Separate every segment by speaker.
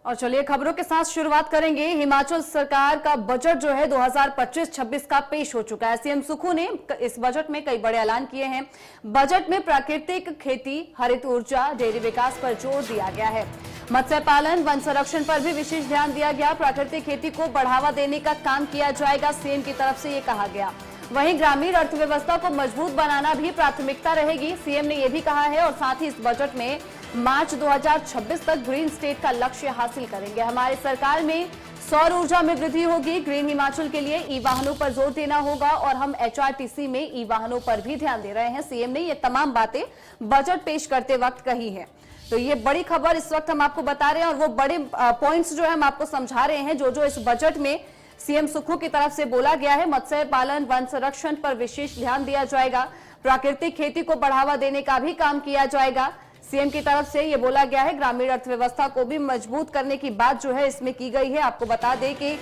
Speaker 1: और चलिए खबरों के साथ शुरुआत करेंगे। हिमाचल सरकार का बजट जो है 2025-26 का पेश हो चुका है। सीएम सुक्खू ने इस बजट में कई बड़े ऐलान किए हैं। बजट में प्राकृतिक खेती, हरित ऊर्जा, डेयरी विकास पर जोर दिया गया है। मत्स्य पालन, वन संरक्षण पर भी विशेष ध्यान दिया गया। प्राकृतिक खेती को बढ़ावा देने का काम किया जाएगा, सीएम की तरफ से ये कहा गया। वहीं ग्रामीण अर्थव्यवस्था को मजबूत बनाना भी प्राथमिकता रहेगी, सीएम ने यह भी कहा है। और साथ ही इस बजट में मार्च 2026 तक ग्रीन स्टेट का लक्ष्य हासिल करेंगे। हमारी सरकार में सौर ऊर्जा में वृद्धि होगी। ग्रीन हिमाचल के लिए ई वाहनों पर जोर देना होगा और हम एचआरटीसी में ई वाहनों पर भी ध्यान दे रहे हैं। सीएम ने ये तमाम बातें बजट पेश करते वक्त कही है। तो ये बड़ी खबर इस वक्त हम आपको बता रहे हैं और वो बड़े पॉइंट्स जो है हम आपको समझा रहे हैं जो इस बजट में सीएम सुक्खू की तरफ से बोला गया है। मत्स्य पालन, वन संरक्षण पर विशेष ध्यान दिया जाएगा। प्राकृतिक खेती को बढ़ावा देने का भी काम किया जाएगा, सीएम की तरफ से ये बोला गया है। ग्रामीण अर्थव्यवस्था को भी मजबूत करने की बात जो है इसमें की गई है। आपको बता दें कि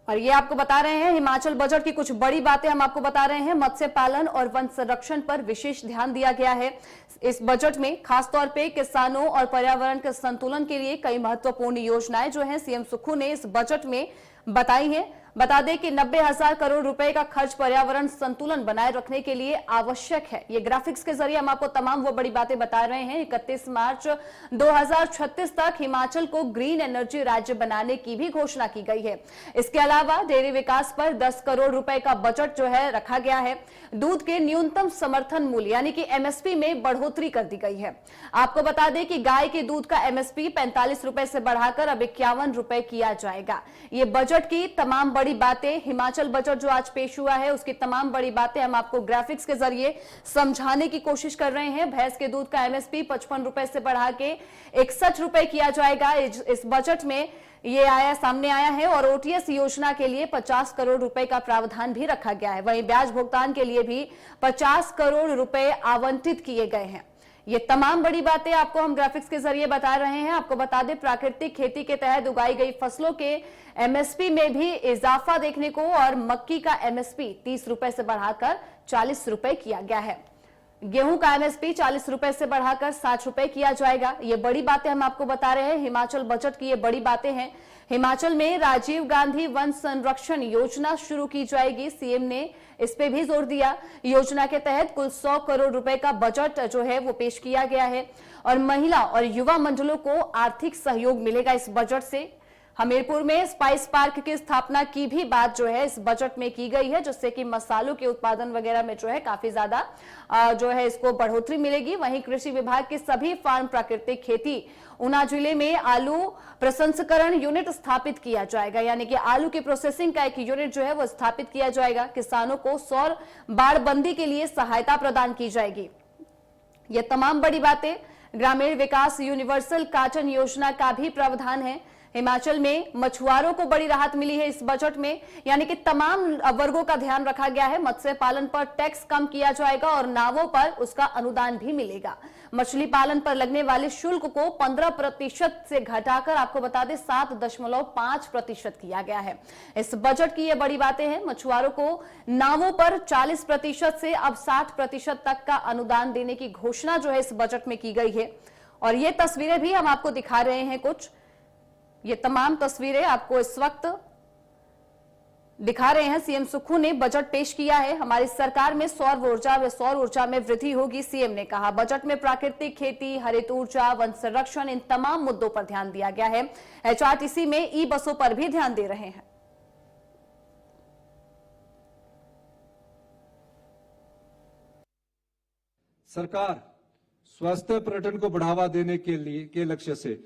Speaker 1: और ये आपको बता रहे हैं हिमाचल बजट की कुछ बड़ी बातें हम आपको बता रहे हैं। मत्स्य पालन और वन संरक्षण पर विशेष ध्यान दिया गया है इस बजट में। खासतौर पे किसानों और पर्यावरण के संतुलन के लिए कई महत्वपूर्ण योजनाएं जो हैं सीएम सुक्खू ने इस बजट में बताई हैं। बता दें कि 90,000 करोड़ रुपए का खर्च पर्यावरण संतुलन बनाए रखने के लिए आवश्यक है। ये ग्राफिक्स के जरिए हम आपको तमाम वो बड़ी बातें बता रहे हैं। 31 मार्च 2036 तक हिमाचल को ग्रीन एनर्जी राज्य बनाने की भी घोषणा की गई है। इसके अलावा डेयरी विकास पर 10 करोड़ रुपए का बजट जो है रखा गया है। दूध के न्यूनतम समर्थन मूल्य यानी कि एमएसपी में बढ़ोतरी कर दी गई है। आपको बता दें कि गाय के दूध का एमएसपी 45 रुपए से बढ़ाकर अब 51 रुपए किया जाएगा। ये बजट की तमाम बड़ी बातें, हिमाचल बजट जो आज पेश हुआ है उसकी तमाम बड़ी बातें हम आपको ग्राफिक्स के जरिए समझाने की कोशिश कर रहे हैं। भैंस के दूध का एमएसपी 55 रुपए से बढ़ा के 61 रुपए किया जाएगा। इस बजट में ये सामने आया है। और ओटीएस योजना के लिए 50 करोड़ रुपए का प्रावधान भी रखा गया है। वहीं ब्याज भुगतान के लिए भी 50 करोड़ रुपए आवंटित किए गए हैं। ये तमाम बड़ी बातें आपको हम ग्राफिक्स के जरिए बता रहे हैं। आपको बता दें प्राकृतिक खेती के तहत उगाई गई फसलों के एमएसपी में भी इजाफा देखने को और मक्की का एमएसपी 30 रुपए से बढ़ाकर 40 रुपए किया गया है। गेहूं का एमएसपी 40 रुपए से बढ़ाकर 60 रुपए किया जाएगा। ये बड़ी बातें हम आपको बता रहे हैं। हिमाचल बजट की ये बड़ी बातें हैं। हिमाचल में राजीव गांधी वन संरक्षण योजना शुरू की जाएगी, सीएम ने इस पे भी जोर दिया। योजना के तहत कुल 100 करोड़ रुपए का बजट जो है वो पेश किया गया है। और महिला और युवा मंडलों को आर्थिक सहयोग मिलेगा इस बजट से। हमीरपुर में स्पाइस पार्क की स्थापना की भी बात जो है इस बजट में की गई है, जिससे कि मसालों के उत्पादन वगैरह में जो है काफी ज्यादा जो है इसको बढ़ोतरी मिलेगी। वहीं कृषि विभाग के सभी फार्म प्राकृतिक खेती ऊना जिले में आलू प्रसंस्करण यूनिट स्थापित किया जाएगा, यानी कि आलू की प्रोसेसिंग का एक यूनिट जो है वो स्थापित किया जाएगा। किसानों को सौर बाड़बंदी के लिए सहायता प्रदान की जाएगी। ये तमाम बड़ी बातें। ग्रामीण विकास यूनिवर्सल कार्टन योजना का भी प्रावधान है। हिमाचल में मछुआरों को बड़ी राहत मिली है इस बजट में, यानी कि तमाम वर्गों का ध्यान रखा गया है। मत्स्य पालन पर टैक्स कम किया जाएगा और नावों पर उसका अनुदान भी मिलेगा। मछली पालन पर लगने वाले शुल्क को 15% से घटाकर आपको बता दें 7.5% किया गया है। इस बजट की ये बड़ी बातें हैं। मछुआरों को नावों पर 40% से अब 60% तक का अनुदान देने की घोषणा जो है इस बजट में की गई है। और ये तस्वीरें भी हम आपको दिखा रहे हैं कुछ। ये तमाम तस्वीरें आपको इस वक्त दिखा रहे हैं। सीएम सुक्खू ने बजट पेश किया है। हमारी सरकार में सौर ऊर्जा में वृद्धि होगी, सीएम ने कहा। बजट में प्राकृतिक खेती, हरित ऊर्जा, वन संरक्षण, इन तमाम मुद्दों पर ध्यान दिया गया है। एचआरटीसी में ई बसों पर भी ध्यान दे रहे हैं।
Speaker 2: सरकार स्वास्थ्य पर्यटन को बढ़ावा देने के लक्ष्य से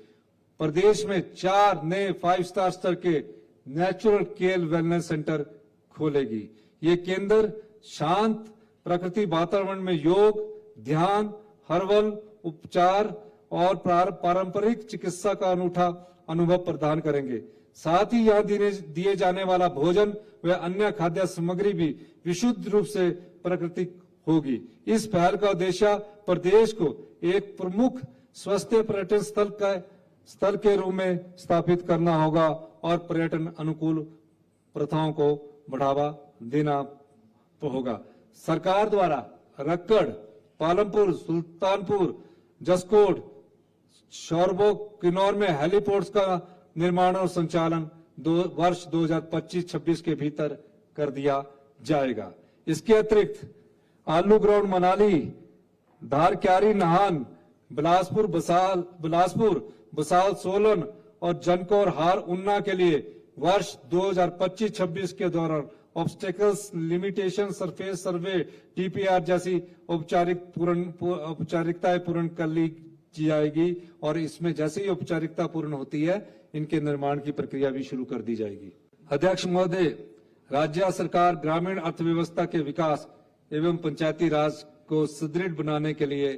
Speaker 2: प्रदेश में 4 नए 5 स्टार स्तर के नेचुरल केयर वेलनेस सेंटर खोलेगी। ये केंद्र शांत प्रकृति वातावरण में योग, ध्यान, हर्बल उपचार और पारंपरिक चिकित्सा का अनूठा अनुभव प्रदान करेंगे। साथ ही यहाँ दिए जाने वाला भोजन व अन्य खाद्य सामग्री भी विशुद्ध रूप से प्राकृतिक होगी। इस पहल का उद्देश्य प्रदेश को एक प्रमुख स्वास्थ्य पर्यटन स्थल के रूप में स्थापित करना होगा और पर्यटन अनुकूल प्रथाओं को बढ़ावा देना होगा। सरकार द्वारा रक्कड़, पालमपुर, सुल्तानपुर, जसकोट, शोरबो, किन्नौर में हेलीपोर्ट्स का निर्माण और संचालन वर्ष 2025-26 के भीतर कर दिया जाएगा। इसके अतिरिक्त आलू ग्राउंड मनाली, धार क्यारी नाहन, बिलासपुर बसाल सोलन और जनकौर हार उन्ना के लिए वर्ष 2025-26 के दौरान ऑब्स्टेकल्स लिमिटेशन सरफेस सर्वे टीपीआर जैसी औपचारिकताएं पूर्ण कर ली जाएगी और इसमें जैसे ही औपचारिकता पूर्ण होती है इनके निर्माण की प्रक्रिया भी शुरू कर दी जाएगी। अध्यक्ष महोदय, राज्य सरकार ग्रामीण अर्थव्यवस्था के विकास एवं पंचायती राज को सुदृढ़ बनाने के लिए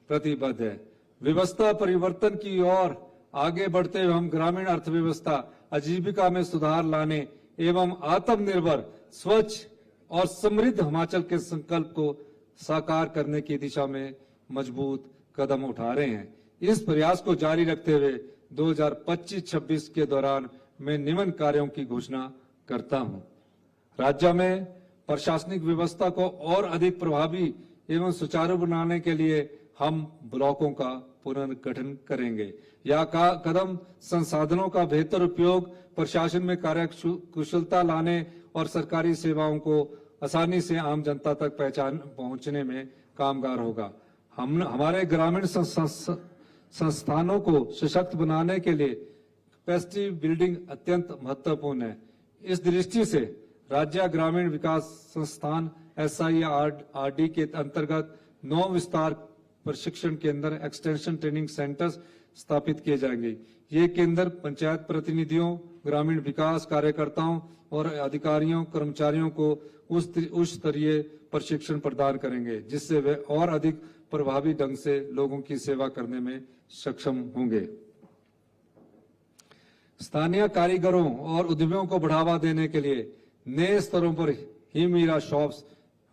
Speaker 2: प्रतिबद्ध है। व्यवस्था परिवर्तन की ओर आगे बढ़ते हुए हम ग्रामीण अर्थव्यवस्था आजीविका में सुधार लाने एवं आत्मनिर्भर, स्वच्छ और समृद्ध हिमाचल के संकल्प को साकार करने की दिशा में मजबूत कदम उठा रहे हैं। इस प्रयास को जारी रखते हुए 2025-26 के दौरान मैं निम्न कार्यों की घोषणा करता हूं। राज्य में प्रशासनिक व्यवस्था को और अधिक प्रभावी एवं सुचारू बनाने के लिए हम ब्लॉकों का पुनर्गठन करेंगे। यह कदम संसाधनों का बेहतर उपयोग, प्रशासन में कार्य कुशलता लाने और सरकारी सेवाओं को आसानी से आम जनता तक पहुंचने में कामगार होगा। हमारे ग्रामीण संस्थानों को सशक्त बनाने के लिए कैपेसिटी बिल्डिंग अत्यंत महत्वपूर्ण है। इस दृष्टि से राज्य ग्रामीण विकास संस्थान SIRD के अंतर्गत 9 विस्तार प्रशिक्षण केंद्र एक्सटेंशन ट्रेनिंग सेंटर्स स्थापित किए जाएंगे। ये केंद्र पंचायत प्रतिनिधियों, ग्रामीण विकास कार्यकर्ताओं और अधिकारियों कर्मचारियों को उच्च स्तरीय प्रशिक्षण प्रदान करेंगे, जिससे वे और अधिक प्रभावी ढंग से लोगों की सेवा करने में सक्षम होंगे। स्थानीय कारीगरों और उद्यमियों को बढ़ावा देने के लिए नए स्तरों पर हिमीरा शॉप्स,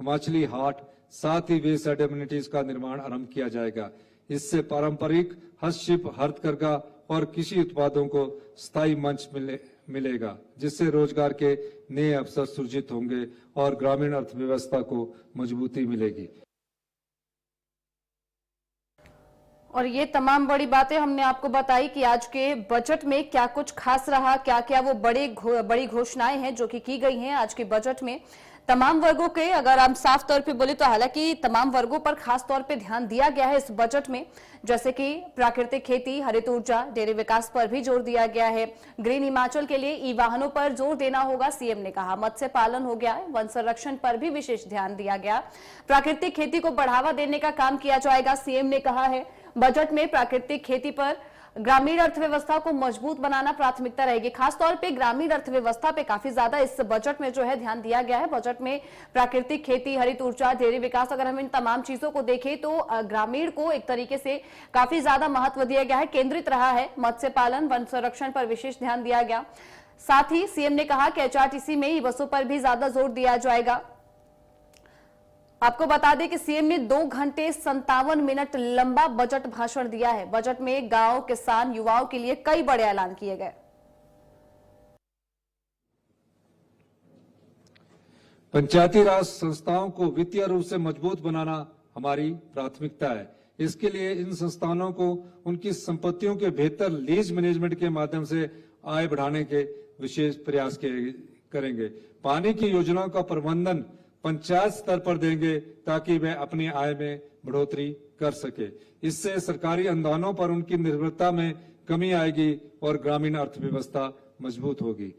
Speaker 2: हिमाचली हाट, साथ ही वेस्ट साइड एम्यूनिटीज का निर्माण आरंभ किया जाएगा। इससे पारंपरिक हस्तशिल्प, हथकरघा और कृषि उत्पादों को स्थायी मंच मिलेगा, जिससे रोजगार के नए अवसर सृजित होंगे और ग्रामीण अर्थव्यवस्था को मजबूती मिलेगी।
Speaker 1: और ये तमाम बड़ी बातें हमने आपको बताई कि आज के बजट में क्या कुछ खास रहा, क्या क्या वो बड़ी घोषणाएं हैं जो कि की गई हैं आज के बजट में। तमाम वर्गों के अगर हम साफ तौर पे बोले तो हालांकि तमाम वर्गों पर खास तौर पे ध्यान दिया गया है इस बजट में, जैसे कि प्राकृतिक खेती, हरित ऊर्जा, डेयरी विकास पर भी जोर दिया गया है। ग्रीन हिमाचल के लिए ई वाहनों पर जोर देना होगा, सीएम ने कहा। मत्स्य पालन हो गया, वन संरक्षण पर भी विशेष ध्यान दिया गया। प्राकृतिक खेती को बढ़ावा देने का काम किया जाएगा, सीएम ने कहा है। बजट में प्राकृतिक खेती पर ग्रामीण अर्थव्यवस्था को मजबूत बनाना प्राथमिकता रहेगी। खासतौर पे ग्रामीण अर्थव्यवस्था पे काफी ज्यादा इस बजट में जो है ध्यान दिया गया है। बजट में प्राकृतिक खेती, हरित ऊर्जा, डेयरी विकास, अगर हम इन तमाम चीजों को देखें तो ग्रामीण को एक तरीके से काफी ज्यादा महत्व दिया गया है, केंद्रित रहा है। मत्स्य पालन, वन संरक्षण पर विशेष ध्यान दिया गया। साथ ही सीएम ने कहा कि HRTC में ई बसों पर भी ज्यादा जोर दिया जाएगा। आपको बता दें कि सीएम ने 2 घंटे 57 मिनट लंबा बजट भाषण दिया है। बजट में गांव, किसान, युवाओं के लिए कई बड़े ऐलान किए गए।
Speaker 2: पंचायती राज संस्थाओं को वित्तीय रूप से मजबूत बनाना हमारी प्राथमिकता है। इसके लिए इन संस्थानों को उनकी संपत्तियों के बेहतर लीज मैनेजमेंट के माध्यम से आय बढ़ाने के विशेष प्रयास करेंगे। पानी की योजनाओं का प्रबंधन पंचायत स्तर पर देंगे ताकि वे अपनी आय में बढ़ोतरी कर सके। इससे सरकारी अनुदानों पर उनकी निर्भरता में कमी आएगी और ग्रामीण अर्थव्यवस्था मजबूत होगी।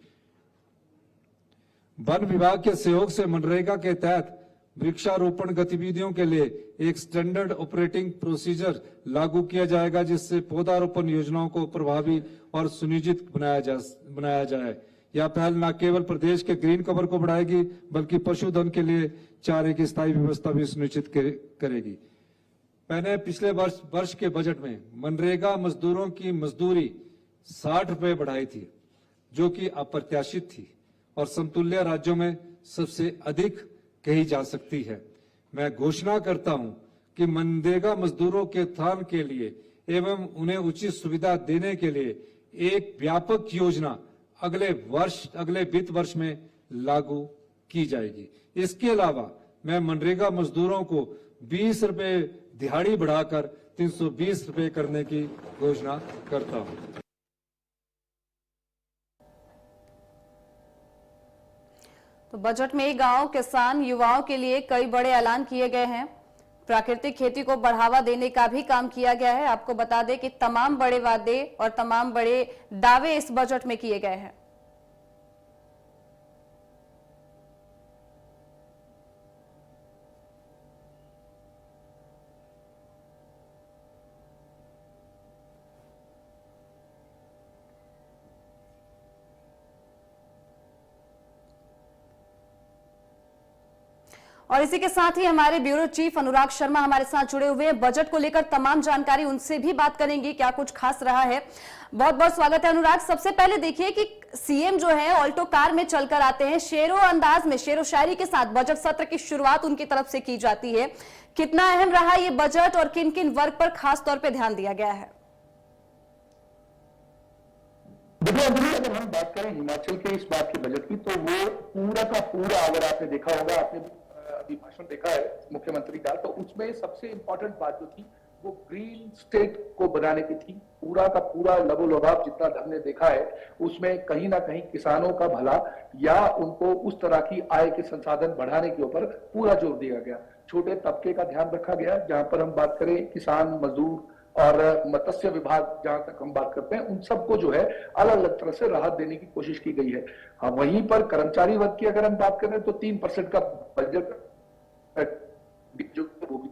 Speaker 2: वन विभाग के सहयोग से मनरेगा के तहत वृक्षारोपण गतिविधियों के लिए एक स्टैंडर्ड ऑपरेटिंग प्रोसीजर लागू किया जाएगा, जिससे पौधारोपण योजनाओं को प्रभावी और सुनिश्चित बनाया जाए। यह पहल न केवल प्रदेश के ग्रीन कवर को बढ़ाएगी बल्कि पशुधन के लिए चारे की स्थायी व्यवस्था भी सुनिश्चित करेगी। मैंने पिछले वर्ष के बजट में मनरेगा मजदूरों की मजदूरी 60 रुपए बढ़ाई थी, जो कि अप्रत्याशित थी और समतुल्य राज्यों में सबसे अधिक कही जा सकती है। मैं घोषणा करता हूं कि मनरेगा मजदूरों के उत्थान के लिए एवं उन्हें उचित सुविधा देने के लिए एक व्यापक योजना अगले वित्त वर्ष में लागू की जाएगी। इसके अलावा मैं मनरेगा मजदूरों को 20 रुपए दिहाड़ी बढ़ाकर 320 रुपए करने की घोषणा करता हूं।
Speaker 1: तो बजट में गांव, किसान, युवाओं के लिए कई बड़े ऐलान किए गए हैं। प्राकृतिक खेती को बढ़ावा देने का भी काम किया गया है। आपको बता दें कि तमाम बड़े वादे और तमाम बड़े दावे इस बजट में किए गए हैं। और इसी के साथ ही हमारे ब्यूरो चीफ अनुराग शर्मा हमारे साथ जुड़े हुए हैं। बजट को लेकर तमाम जानकारी उनसे भी बात करेंगे, क्या कुछ खास रहा है। बहुत बहुत स्वागत है अनुराग। सबसे पहले देखिए कि सीएम जो है ऑल्टो कार में चलकर आते हैं, शेरो अंदाज में, शेरो शायरी के साथ बजट सत्र की शुरुआत उनकी तरफ से की जाती है। कितना अहम रहा ये बजट और किन किन वर्ग पर खास तौर पर ध्यान दिया गया है?
Speaker 3: देखिए अगर हम बात करें हिमाचल के इस बात के बजट की, तो वो पूरा का पूरा, अगर आपने देखा होगा, आपने अभी भाषण देखा है मुख्यमंत्री का, तो उसमें सबसे इंपॉर्टेंट बात जो थी वो ग्रीन स्टेट को बनाने की थी। पूरा का पूरा लबोलबाब जितना हमने देखा है उसमें कहीं ना कहीं किसानों का भला या उनको उस तरह की आय के संसाधन बढ़ाने के ऊपर पूरा जोर दिया गया। छोटे तबके का ध्यान रखा गया, जहां पर हम बात करें किसान, मजदूर और मत्स्य विभाग, जहां तक हम बात करते हैं, उन सबको जो है अलग अलग तरह से राहत देने की कोशिश की गई है। हाँ, वहीं पर कर्मचारी वर्ग की अगर हम बात करें तो 3% का बजट जो वो भी,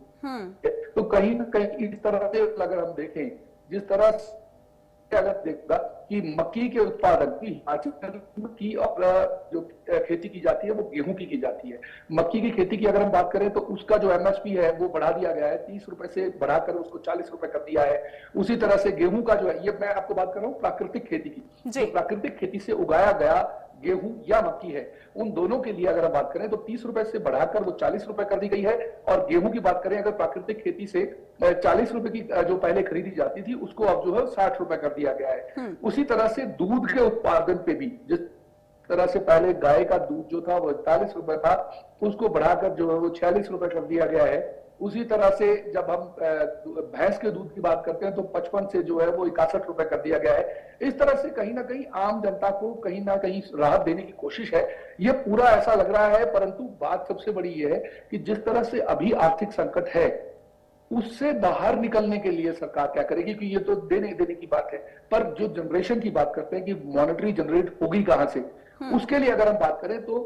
Speaker 3: तो कहीं ना कहीं इस तरह से अगर हम देखें, जिस तरह से अगर देखा कि मक्की के उत्पादन की, हिमाचल की और जो खेती की जाती है वो गेहूं की जाती है। मक्की की खेती की अगर हम बात करें तो उसका जो एमएसपी है वो बढ़ा दिया गया है, 30 रुपए से बढ़ाकर उसको 40 रुपए कर दिया है। उसी तरह से गेहूं का जो है, ये मैं आपको बात कर रहा हूँ प्राकृतिक खेती की, तो प्राकृतिक खेती से उगाया गया गेहूं या मक्की है, उन दोनों के लिए अगर हम बात करें तो 30 रुपए से बढ़ाकर वो 40 रुपए कर दी गई है। और गेहूं की बात करें अगर प्राकृतिक खेती से 40 रुपए की जो पहले खरीदी जाती थी उसको अब जो है 60 रुपए कर दिया गया है। उसी तरह से दूध के उत्पादन पे भी, जिस तरह से पहले गाय का दूध जो था वो 41 रुपए था, उसको बढ़ाकर जो है वो 46 रुपए कर दिया गया है। उसी तरह से जब हम भैंस के दूध की बात करते हैं तो 55 से जो है वो 61 रुपए कर दिया गया है। इस तरह से कहीं ना कहीं आम जनता को कहीं ना कहीं राहत देने की कोशिश है। ये पूरा ऐसा लग रहा है, परंतु बात सबसे बड़ी ये है कि जिस तरह से अभी आर्थिक संकट है उससे बाहर निकलने के लिए सरकार क्या करेगी, कि ये तो देने की बात है, पर जो जनरेशन की बात करते हैं कि मॉनेटरी जनरेट होगी कहां से, उसके लिए अगर हम बात करें तो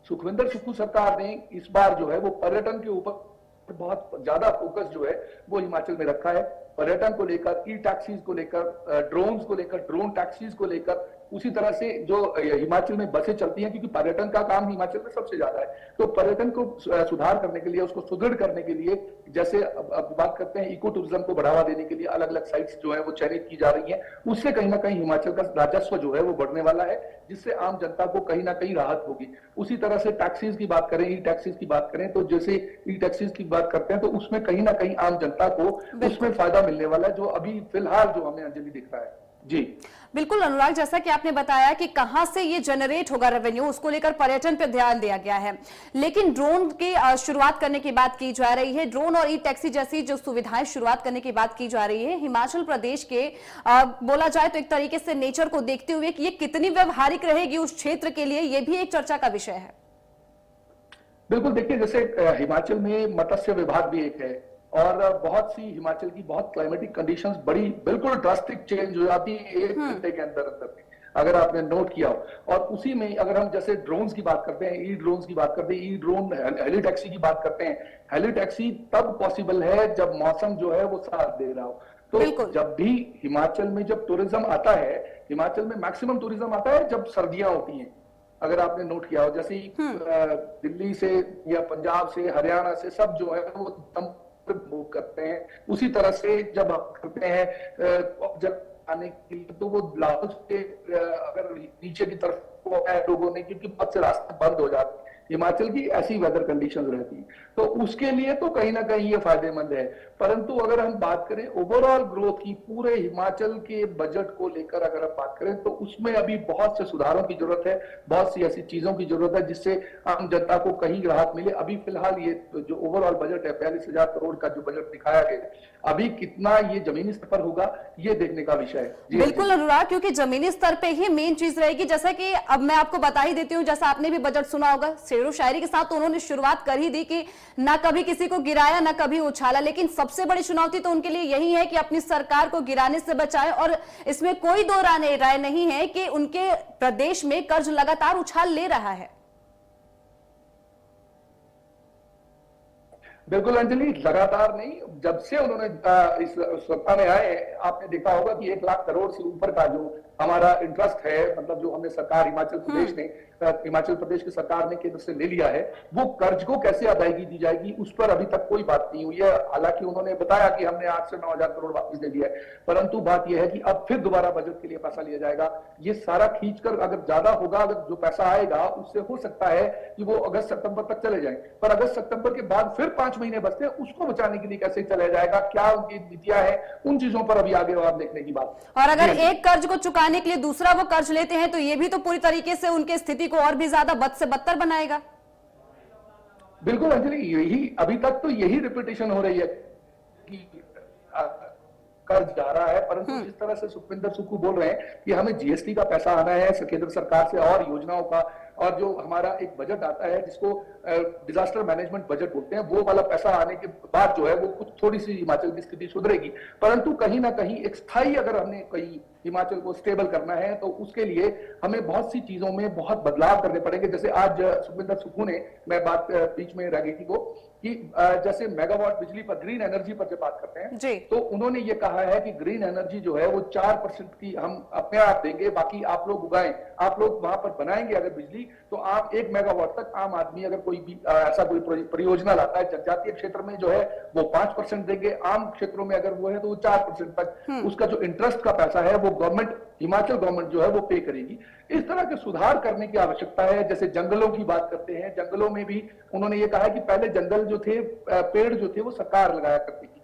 Speaker 3: सुखविंदर सुक्खू सरकार ने इस बार जो है वो पर्यटन के ऊपर बहुत ज्यादा फोकस जो है वो हिमाचल में रखा है। पर्यटन को लेकर, ई टैक्सीज को लेकर, ड्रोन्स को लेकर, ड्रोन टैक्सीज को लेकर, उसी तरह से जो हिमाचल में बसें चलती हैं, क्योंकि पर्यटन का काम हिमाचल में सबसे ज्यादा है, तो पर्यटन को सुधार करने के लिए, उसको सुदृढ़ करने के लिए, जैसे अब बात करते हैं इको टूरिज्म को बढ़ावा देने के लिए अलग अलग साइट्स जो है वो चयनित की जा रही हैं, उससे कहीं ना कहीं हिमाचल का राजस्व जो है वो बढ़ने वाला है, जिससे आम जनता को कहीं ना कहीं राहत होगी। उसी तरह से टैक्सीज की बात करें, ई टैक्सीज की बात करें, तो जैसे ई टैक्सीज की बात करते हैं तो उसमें कहीं ना कहीं आम जनता को उसमें फायदा मिलने वाला है, जो अभी फिलहाल जो हमें अंजलि दिख रहा है। जी
Speaker 1: बिल्कुल अनुराग, जैसा कि आपने बताया कि कहां से ये जनरेट होगा रेवेन्यू, उसको लेकर पर्यटन पर ध्यान दिया गया है, लेकिन ड्रोन की शुरुआत करने की बात की जा रही है। ड्रोन और ई टैक्सी जैसी जो सुविधाएं शुरुआत करने की बात की जा रही है हिमाचल प्रदेश के, बोला जाए तो एक तरीके से नेचर को देखते हुए कि ये कितनी व्यवहारिक रहेगी उस क्षेत्र के लिए, ये भी एक चर्चा का विषय है।
Speaker 3: बिल्कुल, देखिए जैसे हिमाचल में मत्स्य विभाग भी एक है, और बहुत सी हिमाचल की बहुत क्लाइमेटिक कंडीशंस बड़ी बिल्कुल ड्रास्टिक चेंज हो जाती है एक घंटे के अंदर अंदर में, अगर आपने नोट किया हो। और उसी में अगर हम जैसे ड्रोन्स की बात करते हैं, ई ड्रोन्स की बात करते हैं, ई ड्रोन हेली टैक्सी की बात करते हैं, हेली टैक्सी तब पॉसिबल है जब मौसम जो है वो साथ दे रहा हो। तो जब भी हिमाचल में जब टूरिज्म आता है, हिमाचल में मैक्सिमम टूरिज्म आता है जब सर्दियां होती हैं, अगर आपने नोट किया हो, जैसे दिल्ली से या पंजाब से, हरियाणा से सब जो है वो मूव करते हैं। उसी तरह से जब आप करते हैं जब आने के लिए, तो वो लाहौल से अगर नीचे की तरफ है लोगों ने, क्योंकि बहुत से रास्ते बंद हो जाते हैं, हिमाचल की ऐसी वेदर कंडीशंस रहती, तो उसके लिए तो कहीं ना कहीं ये फायदेमंद है। परंतु अगर हम बात करें ओवरऑल ग्रोथ की, पूरे हिमाचल के बजट को लेकर अगर हम बात करें, तो उसमें अभी बहुत से सुधारों की जरूरत है, बहुत सी ऐसी चीजों की जरूरत है जिससे आम जनता को कहीं राहत मिले। अभी फिलहाल ये जो ओवरऑल बजट है 42,000 करोड़ का जो बजट दिखाया गया, अभी कितना ये जमीनी स्तर पर होगा ये देखने का विषय है। जी
Speaker 1: बिल्कुल अनुराग, क्योंकि जमीनी स्तर पे ही मेन चीज रहेगी। जैसा कि अब मैं आपको बता ही देती हूँ, जैसा आपने भी बजट सुना होगा, शेरो शायरी के साथ तो उन्होंने शुरुआत कर ही दी कि ना कभी किसी को गिराया ना कभी उछाला, लेकिन सबसे बड़ी चुनौती तो उनके लिए यही है कि अपनी सरकार को गिराने से बचाएं। और इसमें कोई दो राय नहीं है कि उनके प्रदेश में कर्ज लगातार उछाल ले रहा है।
Speaker 3: बिल्कुल अंजलि, लगातार नहीं, जब से उन्होंने इस सत्ता में आए, आपने देखा होगा कि 1 लाख करोड़ से ऊपर का जो हमारा इंटरेस्ट है, मतलब जो हमने सरकार हिमाचल प्रदेश की सरकार ने केंद्र से ले लिया है, वो कर्ज को कैसे अदायगी दी जाएगी उस पर अभी तक कोई बात नहीं हुई है। हालांकि उन्होंने बताया कि हमने 8 से 9,000 करोड़ वापस दे दिया है, परंतु बात यह है कि अब फिर दोबारा बजट के लिए पैसा लिया जाएगा। ये सारा खींचकर अगर ज्यादा होगा, अगर जो पैसा आएगा उससे हो सकता है कि वो अगस्त सितंबर तक चले जाए, पर अगस्त सितंबर के बाद फिर 5 महीने बचते हैं, उसको बचाने के लिए कैसे चला जाएगा, क्या उनकी नीतियां हैं, उन चीजों पर अभी आगे और देखने की बात।
Speaker 1: और अगर एक कर्ज को चुकाने के लिए दूसरा वो कर्ज लेते हैं तो ये भी तो पूरी तरीके से उनकी स्थिति को और भी ज्यादा बद से बदतर बनाएगा।
Speaker 3: बिल्कुल अंजलि, यही अभी तक तो यही रिपीटेशन हो रही है कि कर्ज जा रहा है, परंतु जिस तरह से सुखविंदर सुक्खू बोल रहे हैं कि हमें जीएसटी का पैसा आना है केंद्र सरकार से और योजनाओं का, और जो हमारा एक बजट आता है जिसको डिजास्टर मैनेजमेंट बजट बोलते हैं, वो वाला पैसा आने के बाद जो है वो कुछ थोड़ी सी हिमाचल की स्थिति सुधरेगी। परंतु कहीं ना कहीं एक स्थायी, अगर हमने कहीं हिमाचल को स्टेबल करना है तो उसके लिए हमें बहुत सी चीजों में बहुत बदलाव करने पड़ेंगे। जैसे आज सुखविंदर सुक्खू ने, मैं बात बीच में रह गई थी वो, कि जैसे मेगावाट बिजली पर, ग्रीन एनर्जी पर जब बात करते हैं, तो उन्होंने ये कहा है कि ग्रीन एनर्जी जो है वो 4% की हम अपने आप देंगे, बाकी आप लोग उगाएं, आप लोग वहां पर बनाएंगे अगर बिजली, तो आप 1 मेगावाट तक आम आदमी अगर कोई भी ऐसा कोई परियोजना लाता है, जनजातीय क्षेत्र में जो है वो 5% देंगे, आम क्षेत्रों में अगर वो है तो वो 4% तक उसका जो इंटरेस्ट का पैसा है वो गवर्नमेंट, हिमाचल गवर्नमेंट जो है वो पे करेगी। इस तरह के सुधार करने की आवश्यकता है। जैसे जंगलों की बात करते हैं, जंगलों में भी उन्होंने ये कहा है कि पहले जंगल जो थे, पेड़ जो थे वो सरकार लगाया करती थी,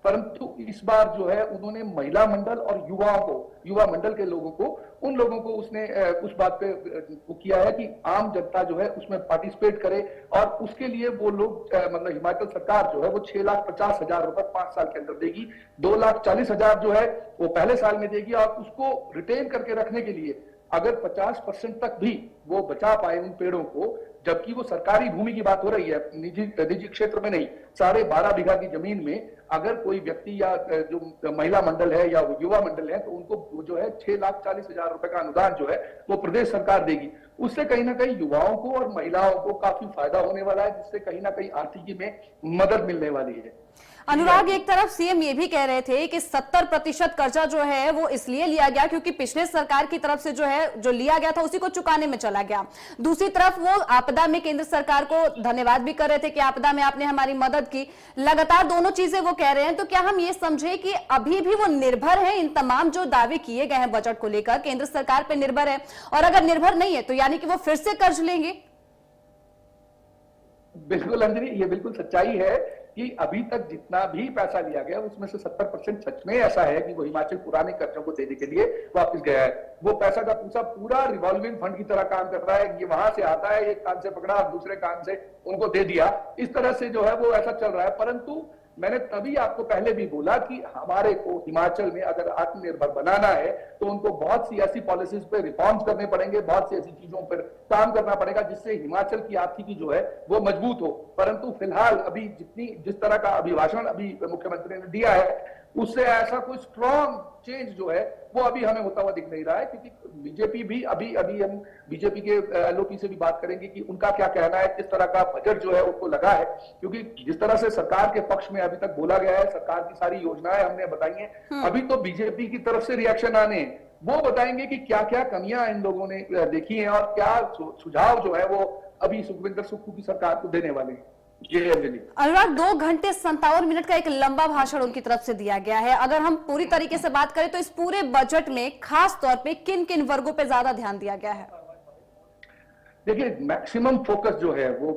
Speaker 3: परंतु इस बार जो है उन्होंने महिला मंडल और युवाओं को, युवा मंडल के लोगों को, उन लोगों को उसने उस बात पे वो किया है कि आम जनता जो है उसमें पार्टिसिपेट करे, और उसके लिए वो लोग, मतलब हिमाचल सरकार जो है वो 6,50,000 रुपए 5 साल के अंदर देगी, 2,40,000 जो है वो पहले साल में देगी, और उसको रिटेन करके रखने के लिए अगर 50% तक भी वो बचा पाए उन पेड़ों को, जबकि वो सरकारी भूमि की बात हो रही है, निजी क्षेत्र में नहीं, 12.5 बीघा की जमीन में अगर कोई व्यक्ति या जो महिला मंडल है या युवा मंडल है, तो उनको जो है 6,40,000 रुपए का अनुदान जो है वो प्रदेश सरकार देगी। उससे कहीं ना कहीं युवाओं को और महिलाओं को काफी फायदा होने वाला है, जिससे कहीं ना कहीं आर्थिकी में मदद मिलने वाली है।
Speaker 1: अनुराग, एक तरफ सीएम ये भी कह रहे थे कि 70% कर्जा जो है वो इसलिए लिया गया क्योंकि पिछले सरकार की तरफ से जो है जो लिया गया था उसी को चुकाने में चला गया। दूसरी तरफ वो आपदा में केंद्र सरकार को धन्यवाद भी कर रहे थे कि आपदा में आपने हमारी मदद की। लगातार दोनों चीजें वो कह रहे हैं, तो क्या हम ये समझे कि अभी भी वो निर्भर है, इन तमाम जो दावे किए गए हैं बजट को लेकर केंद्र सरकार पर निर्भर है, और अगर निर्भर नहीं है तो यानी कि वो फिर से कर्ज लेंगे?
Speaker 3: बिल्कुल अंजलि, ये बिल्कुल सच्चाई है कि अभी तक जितना भी पैसा लिया गया उसमें से 70% सच में ऐसा है कि वो हिमाचल पुराने कर्जों को देने के लिए वापस गया है। वो पैसा का पूरा रिवॉल्विंग फंड की तरह काम कर रहा है, ये वहां से आता है, एक कान से पकड़ा और दूसरे कान से उनको दे दिया, इस तरह से जो है वो ऐसा चल रहा है। परंतु मैंने तभी आपको पहले भी बोला कि हमारे को हिमाचल में अगर आत्मनिर्भर बनाना है तो उनको बहुत सी ऐसी पॉलिसीज पे रिफॉर्म्स करने पड़ेंगे, बहुत सी ऐसी चीजों पर काम करना पड़ेगा जिससे हिमाचल की आर्थिकी जो है वो मजबूत हो। परंतु फिलहाल अभी जिस तरह का अभिभाषण अभी मुख्यमंत्री ने दिया है, उससे ऐसा कोई स्ट्रॉन्ग चेंज जो है वो अभी हमें होता हुआ दिख नहीं रहा है, क्योंकि बीजेपी भी अभी हम बीजेपी के एलओपी से भी बात करेंगे कि उनका क्या कहना है, किस तरह का बजट जो है उनको लगा है, क्योंकि जिस तरह से सरकार के पक्ष में अभी तक बोला गया है, सरकार की सारी योजनाएं हमने बताई हैं, अभी तो बीजेपी की तरफ से रिएक्शन आने हैं, वो बताएंगे कि क्या क्या कमियां इन लोगों ने देखी हैं और क्या सुझाव जो है वो अभी सुखविंदर सुक्खू की सरकार को देने वाले हैं।
Speaker 1: अनुराग, 2 घंटे 57 मिनट का एक लंबा भाषण उनकी तरफ से दिया गया है। अगर हम पूरी तरीके से बात करें तो इस पूरे बजट में खास तौर पे किन किन वर्गों पे ज्यादा ध्यान दिया गया है?
Speaker 3: देखिए, मैक्सिमम फोकस जो है वो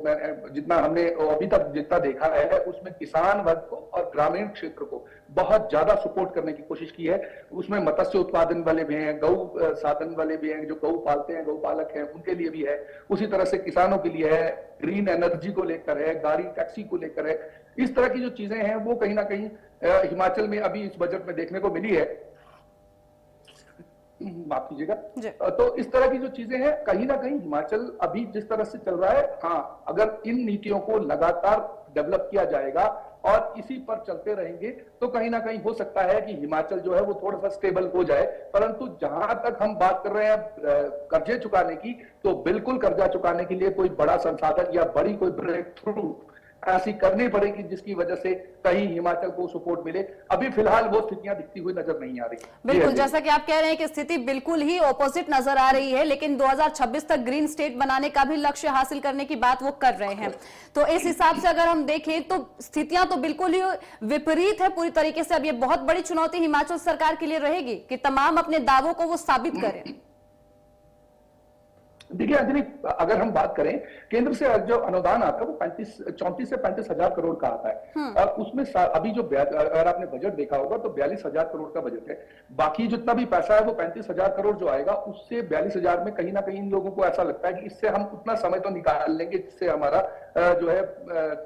Speaker 3: जितना हमने अभी तक जितना देखा है उसमें किसान वर्ग को और ग्रामीण क्षेत्र को बहुत ज्यादा सपोर्ट करने की कोशिश की है। उसमें मत्स्य उत्पादन वाले भी हैं, गौ साधन वाले भी हैं, जो गौ पालते हैं, गौ पालक हैं, उनके लिए भी है। उसी तरह से किसानों के लिए है, ग्रीन एनर्जी को लेकर है, गाड़ी टैक्सी को लेकर है। इस तरह की जो चीजें हैं वो कहीं ना कहीं हिमाचल में अभी इस बजट में देखने को मिली है। माफ कीजिएगा। तो इस तरह की जो चीजें हैं कहीं ना कहीं हिमाचल अभी जिस तरह से चल रहा है, हाँ, अगर इन नीतियों को लगातार डेवलप किया जाएगा और इसी पर चलते रहेंगे तो कहीं ना कहीं हो सकता है कि हिमाचल जो है वो थोड़ा सा स्टेबल हो जाए। परंतु जहां तक हम बात कर रहे हैं कर्जे चुकाने की, तो बिल्कुल कर्जा चुकाने के लिए कोई बड़ा संसाधन या बड़ी कोई ब्रेक थ्रू ऐसी करनी पड़ेगी जिसकी वजह से कहीं हिमाचल को सपोर्ट मिले। अभी फिलहाल वो स्थितियां दिखती हुई नजर नहीं आ रही।
Speaker 1: बिल्कुल, जैसा कि आप कह रहे हैं कि स्थिति बिल्कुल ही ऑपोजिट नजर आ रही है, लेकिन 2026 तक ग्रीन स्टेट बनाने का भी लक्ष्य हासिल करने की बात वो कर रहे हैं। तो इस हिसाब से अगर हम देखें तो स्थितियां तो बिल्कुल ही विपरीत है पूरी तरीके से। अब ये बहुत बड़ी चुनौती हिमाचल सरकार के लिए रहेगी कि तमाम अपने दावों को वो साबित करें।
Speaker 3: देखिए अंजलि, अगर हम बात करें केंद्र से जो अनुदान आता है वो 34 से 35 हजार करोड़ का आता है। उसमें अभी जो अगर आपने बजट देखा होगा तो 42,000 करोड़ का बजट है। बाकी जितना भी पैसा है वो 35,000 करोड़ जो आएगा उससे 42,000 में कहीं ना कहीं इन लोगों को ऐसा लगता है कि इससे हम उतना समय तो निकाल लेंगे जिससे हमारा जो है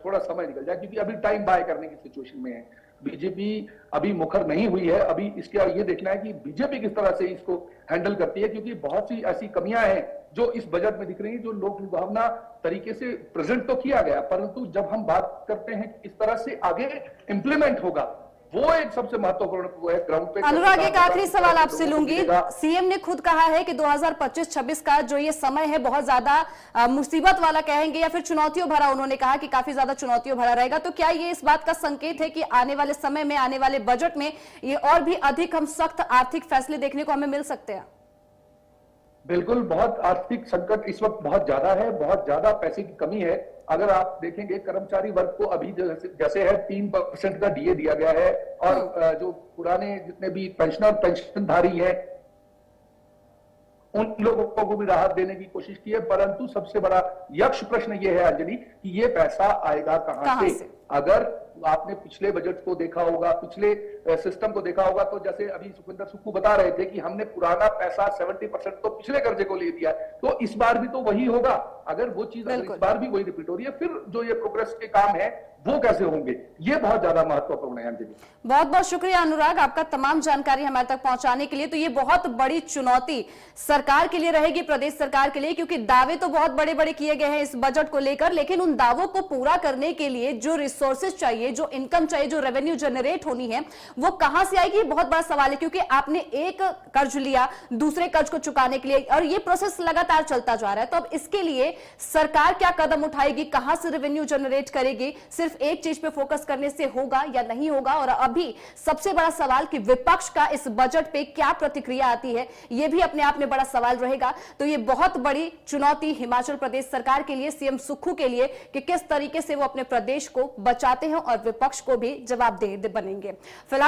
Speaker 3: थोड़ा समय निकल जाए, क्योंकि अभी टाइम बाय करने की सिचुएशन में है। बीजेपी अभी मुखर नहीं हुई है। अभी इसका ये देखना है कि बीजेपी किस तरह से इसको हैंडल करती है, क्योंकि बहुत सी ऐसी कमियां हैं जो इस बजट में दिख रही है, जो लोक लुभावना तरीके से प्रेजेंट तो किया गया, परंतु जब हम बात करते हैं कि इस तरह से आगे इंप्लीमेंट होगा, वो एक सबसे महत्वपूर्ण वो है ग्राउंड पे।
Speaker 1: अनुराग, एक आखिरी सवाल आपसे लूंगी। सीएम ने खुद कहा है कि 2025-26 का जो ये समय है बहुत ज्यादा मुसीबत वाला कहेंगे या फिर चुनौतियों भरा, उन्होंने कहा कि काफी ज्यादा चुनौतियों भरा रहेगा। तो क्या ये इस बात का संकेत है कि आने वाले समय में, आने वाले बजट में ये और भी अधिक हम सख्त आर्थिक फैसले देखने को हमें मिल सकते हैं?
Speaker 3: बिल्कुल, बहुत आर्थिक संकट इस वक्त बहुत ज्यादा है, बहुत ज्यादा पैसे की कमी है। अगर आप देखेंगे कर्मचारी वर्ग को अभी जैसे है 3% का डीए दिया गया है, और जो पुराने जितने भी पेंशनधारी है उन लोगों को भी राहत देने की कोशिश की है। परंतु सबसे बड़ा यक्ष प्रश्न यह है अंजलि कि ये पैसा आएगा कहां से? अगर आपने पिछले बजट को देखा होगा, पिछले सिस्टम को देखा होगा, तो जैसे अभी सुखविंदर सुक्खू बता रहे थे कि हमने पुराना पैसा 70% तो पिछले कर्जे को ले दिया है, तो इस बार भी तो वही होगा। अगर वो चीज इस बार भी वही रिपीट हो रही है, फिर जो ये प्रोग्रेस के काम है वो कैसे होंगे, ये बहुत ज्यादा महत्वपूर्ण है। अंजलि,
Speaker 1: बहुत बहुत शुक्रिया अनुराग, आपका तमाम जानकारी हमारे तक पहुंचाने के लिए। तो ये बहुत बड़ी चुनौती सरकार के लिए रहेगी, प्रदेश सरकार के लिए, क्योंकि दावे तो बहुत बड़े बड़े किए गए हैं इस बजट को लेकर, लेकिन उन दावों को पूरा करने के लिए जो रिसोर्सेज चाहिए, जो इनकम चाहिए, जो रेवेन्यू जनरेट होनी है, वो कहां से आएगी, बहुत बड़ा सवाल है। क्योंकि आपने एक कर्ज लिया दूसरे कर्ज को चुकाने के लिए, और ये प्रोसेस लगातार चलता जा रहा है। तो अब इसके लिए सरकार क्या कदम उठाएगी, कहां से रेवेन्यू जनरेट करेगी? सिर्फ एक चीज पे फोकस करने से होगा या नहीं होगा? और अभी सबसे बड़ा सवाल कि विपक्ष का इस बजट पे क्या प्रतिक्रिया आती है, यह भी अपने आप में बड़ा सवाल रहेगा। तो ये बहुत बड़ी चुनौती हिमाचल प्रदेश सरकार के लिए, सीएम सुक्खू के लिए, कि किस तरीके से वो अपने प्रदेश को बचाते हैं और विपक्ष को भी जवाबदेह बनेंगे। फिलहाल